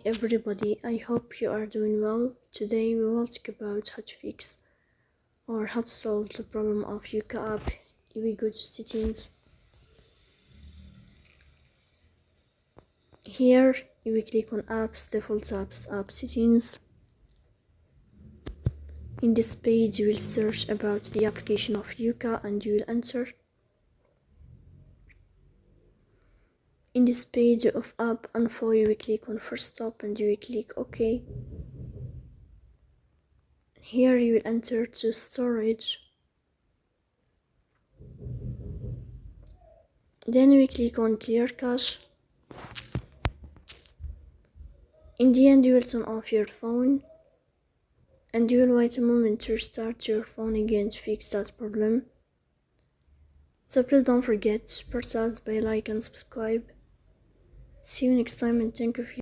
everybody, I hope you are doing well. Today we will talk about how to fix or how to solve the problem of Yuka app. We go to settings. Here you will click on apps, default apps, app settings. In this page you will search about the application of Yuka and you will enter. In this page of app info you will click on first stop and you will click OK. Here you will enter to storage. Then we click on clear cache. In the end you will turn off your phone and you will wait a moment to restart your phone again to fix that problem. So please don't forget to support us by like and subscribe. See you next time and thank you for